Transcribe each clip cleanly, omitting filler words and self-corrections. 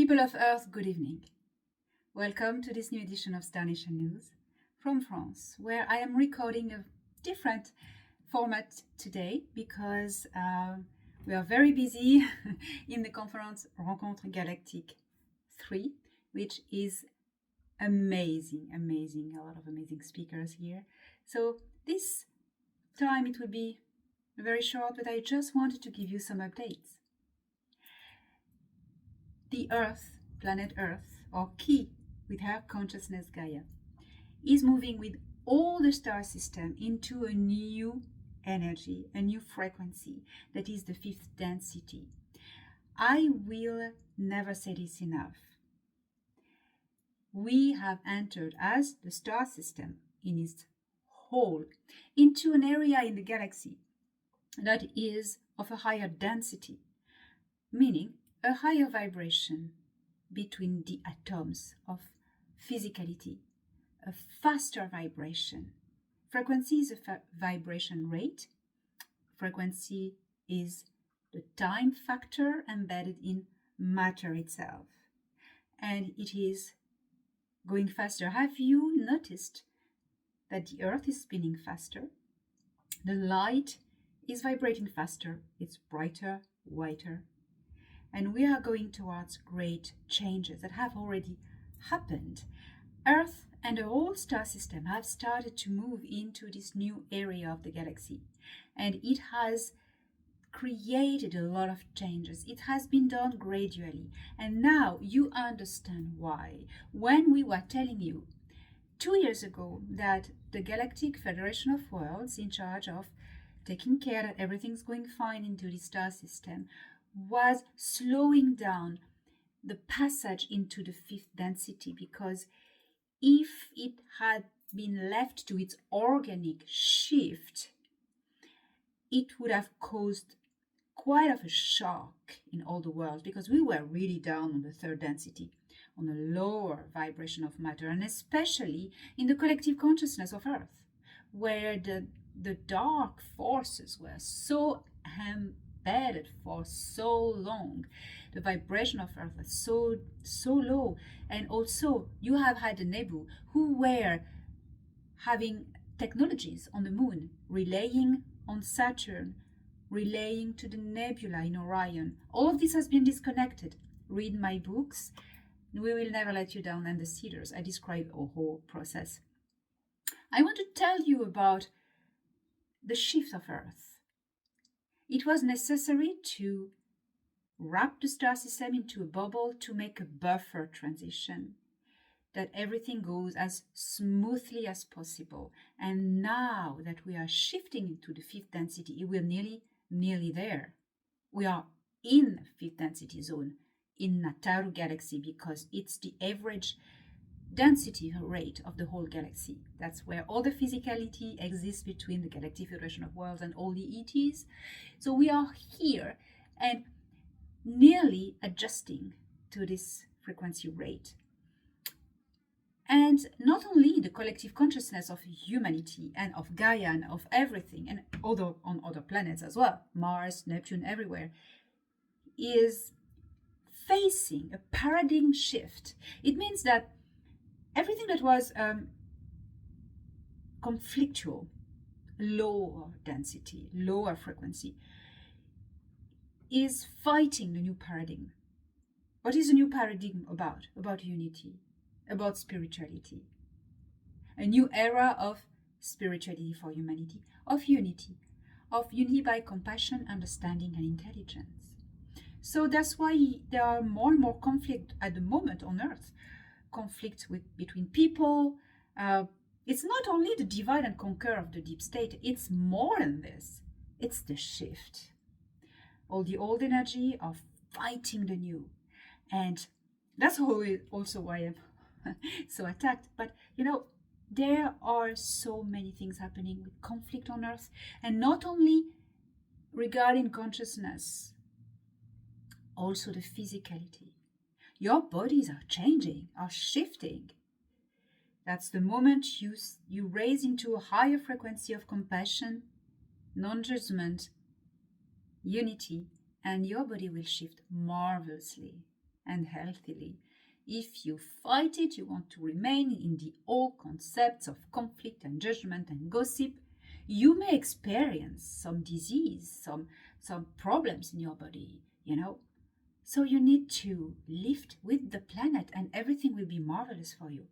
People of Earth, good evening. Welcome to this new edition of Star Nation News from France, where I am recording a different format today because we are very busy in the conference Rencontre Galactique 3, which is amazing, a lot of amazing speakers here. So this time it will be very short, but I just wanted to give you some updates. The Earth, planet Earth, or key with her consciousness Gaia, is moving with all the star system into a new energy, a new frequency, that is the fifth density. I will never say this enough. We have entered, as the star system in its whole, into an area in the galaxy that is of a higher density, meaning a higher vibration between the atoms of physicality, a faster vibration. Frequency is a vibration rate. Frequency is the time factor embedded in matter itself. And it is going faster. Have you noticed that the Earth is spinning faster? The light is vibrating faster. It's brighter, whiter. And we are going towards great changes that have already happened. Earth and the whole star system have started to move into this new area of the galaxy. And it has created a lot of changes. It has been done gradually. And now you understand why. When we were telling you 2 years ago that the Galactic Federation of Worlds, in charge of taking care that everything's going fine into the star system, was slowing down the passage into the fifth density, because if it had been left to its organic shift, it would have caused quite of a shock in all the world, because we were really down on the third density, on the lower vibration of matter, and especially in the collective consciousness of Earth, where the dark forces were so embedded for so long. The vibration of Earth was so low. And also you have had the Nebu who were having technologies on the moon, relaying on Saturn, relaying to the nebula in Orion. All of this has been disconnected. Read my books, We Will Never Let You Down, and The Cedars. I describe a whole process. I want to tell you about the shift of Earth. It was necessary to wrap the star system into a bubble to make a buffer transition, that everything goes as smoothly as possible. And now that we are shifting into the fifth density, we're nearly there. We are in fifth density zone in Nataru galaxy, because it's the average density rate of the whole galaxy. That's where all the physicality exists between the Galactic Federation of Worlds and all the ETs. So we are here and nearly adjusting to this frequency rate. And not only the collective consciousness of humanity and of Gaia and of everything, and on other planets as well, Mars, Neptune, everywhere, is facing a paradigm shift. It means that everything that was conflictual, lower density, lower frequency, is fighting the new paradigm. What is the new paradigm about? About unity, about spirituality. A new era of spirituality for humanity, of unity by compassion, understanding, and intelligence. So that's why there are more and more conflict at the moment on Earth. Conflicts between people. It's not only the divide and conquer of the deep state, it's more than this. It's the shift. All the old energy of fighting the new. And that's also why I'm so attacked. But there are so many things happening with conflict on Earth, and not only regarding consciousness, also the physicality. Your bodies are changing, are shifting. That's the moment you raise into a higher frequency of compassion, non-judgment, unity, and your body will shift marvelously. and healthily. If you fight it, you want to remain in the old concepts of conflict and judgment and gossip, you may experience some disease, some problems in your body, So you need to lift with the planet and everything will be marvelous for you.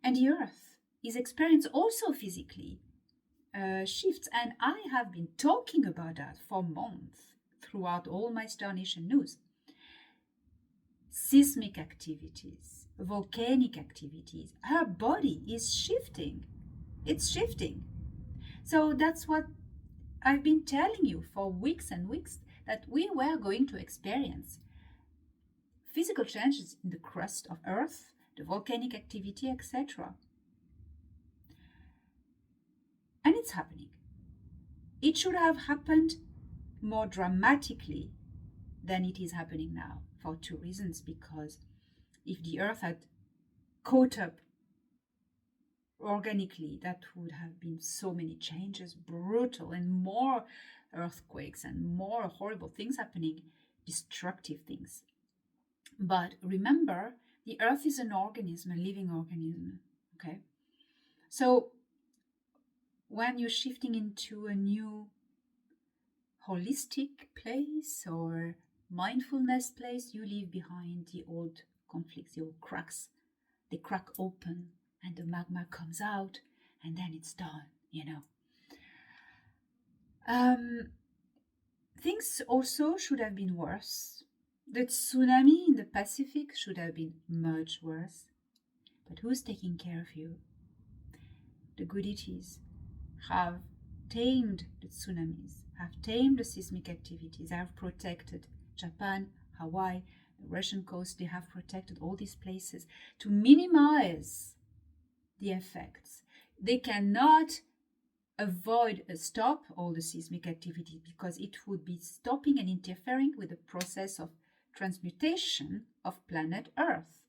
And the Earth is experienced also physically shifts. And I have been talking about that for months throughout all my Star Nation news. Seismic activities, volcanic activities, her body is shifting. It's shifting. So that's what I've been telling you for weeks and weeks, that we were going to experience physical changes in the crust of Earth, the volcanic activity, etc. And it's happening. It should have happened more dramatically than it is happening now, for two reasons. Because if the Earth had caught up organically, that would have been so many changes, brutal, and more earthquakes and more horrible things happening, destructive things. But remember, the Earth is an organism, a living organism, okay? So when you're shifting into a new holistic place or mindfulness place, you leave behind the old conflicts, the old cracks. They crack open and the magma comes out, and then it's done, Things also should have been worse. The tsunami in the Pacific should have been much worse. But who's taking care of you? The goodities have tamed the tsunamis, have tamed the seismic activities, have protected Japan, Hawaii, the Russian coast. They have protected all these places to minimize the effects. They cannot avoid a stop all the seismic activity because it would be stopping and interfering with the process of transmutation of planet Earth.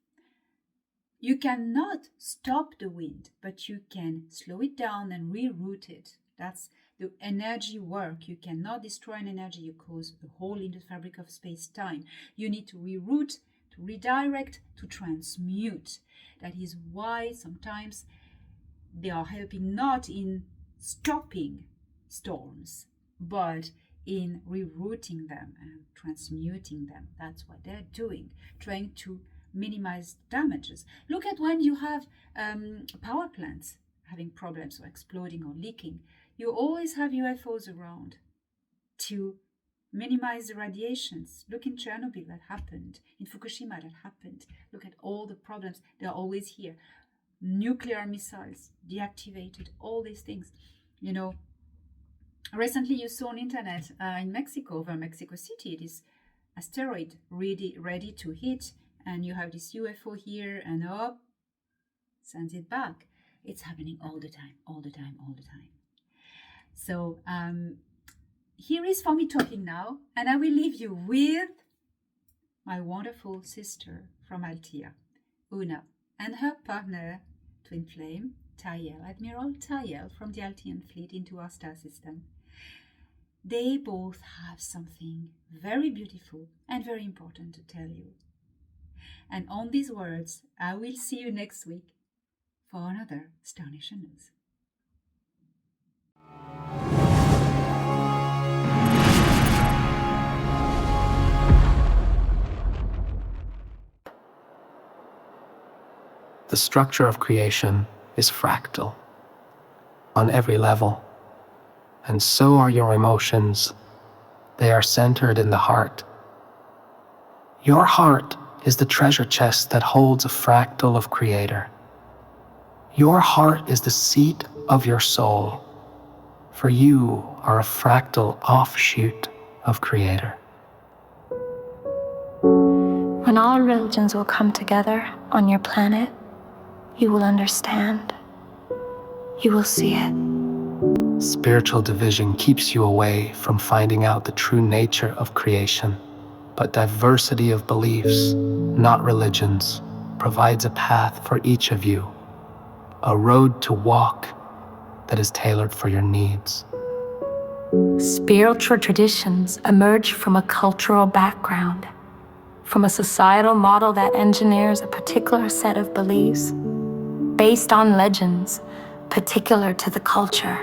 You cannot stop the wind, but you can slow it down and reroute it. That's the energy work. You cannot destroy an energy. You cause a hole in the fabric of space-time. You need to reroute, to redirect, to transmute. That is why sometimes they are helping not in stopping storms, but in rerouting them and transmuting them. That's what they're doing, trying to minimize damages. Look at when you have power plants having problems or exploding or leaking. You always have UFOs around to minimize the radiations. Look in Chernobyl, that happened. In Fukushima, that happened. Look at all the problems. They're always here. Nuclear missiles deactivated, all these things. Recently you saw on internet in Mexico, over Mexico City, this asteroid ready to hit, and you have this UFO here, and sends it back. It's happening all the time. So here is for me talking now, and I will leave you with my wonderful sister from Altea, Oona, and her partner, twin flame, Tayel, Admiral Tayel from the Altean fleet into our star system. They both have something very beautiful and very important to tell you. And on these words, I will see you next week for another Star Nation News. The structure of creation is fractal on every level, and so are your emotions. They are centered in the heart. Your heart is the treasure chest that holds a fractal of Creator. Your heart is the seat of your soul, for you are a fractal offshoot of Creator. When all religions will come together on your planet, you will understand. You will see it. Spiritual division keeps you away from finding out the true nature of creation, but diversity of beliefs, not religions, provides a path for each of you, a road to walk that is tailored for your needs. Spiritual traditions emerge from a cultural background. from a societal model that engineers a particular set of beliefs based on legends particular to the culture.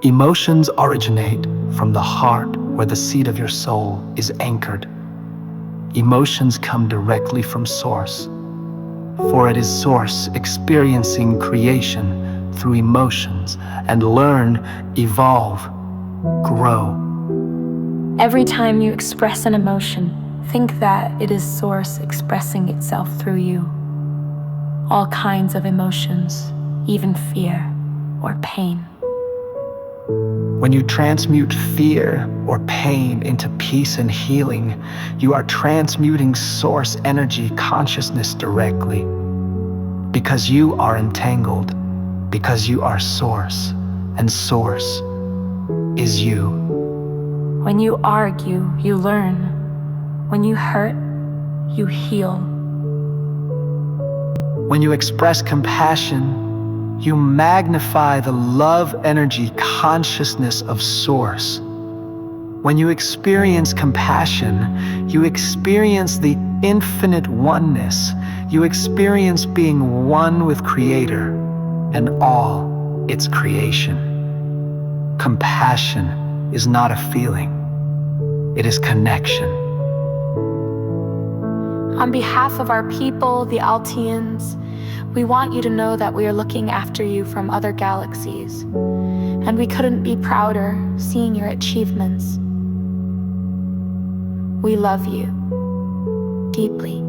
Emotions originate from the heart where the seat of your soul is anchored. Emotions come directly from Source, for it is Source experiencing creation through emotions and learn, evolve, grow. Every time you express an emotion, think that it is Source expressing itself through you. All kinds of emotions, even fear or pain. When you transmute fear or pain into peace and healing, you are transmuting Source energy consciousness directly. Because you are entangled, because you are Source, and Source is you. When you argue, you learn. When you hurt, you heal. When you express compassion, you magnify the love energy consciousness of Source. When you experience compassion, you experience the infinite oneness. You experience being one with Creator and all its creation. Compassion is not a feeling. It is connection. On behalf of our people, the Alteans, we want you to know that we are looking after you from other galaxies, and we couldn't be prouder seeing your achievements. We love you deeply.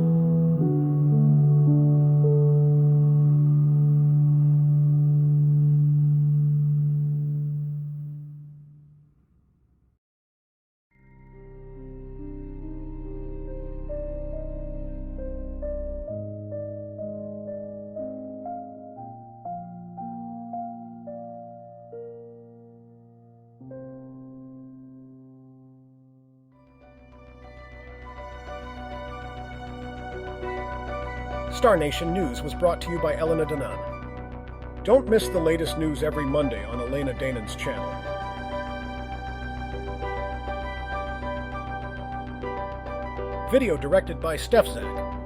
Star Nation News was brought to you by Elena Danan. Don't miss the latest news every Monday on Elena Danan's channel. Video directed by StefZak.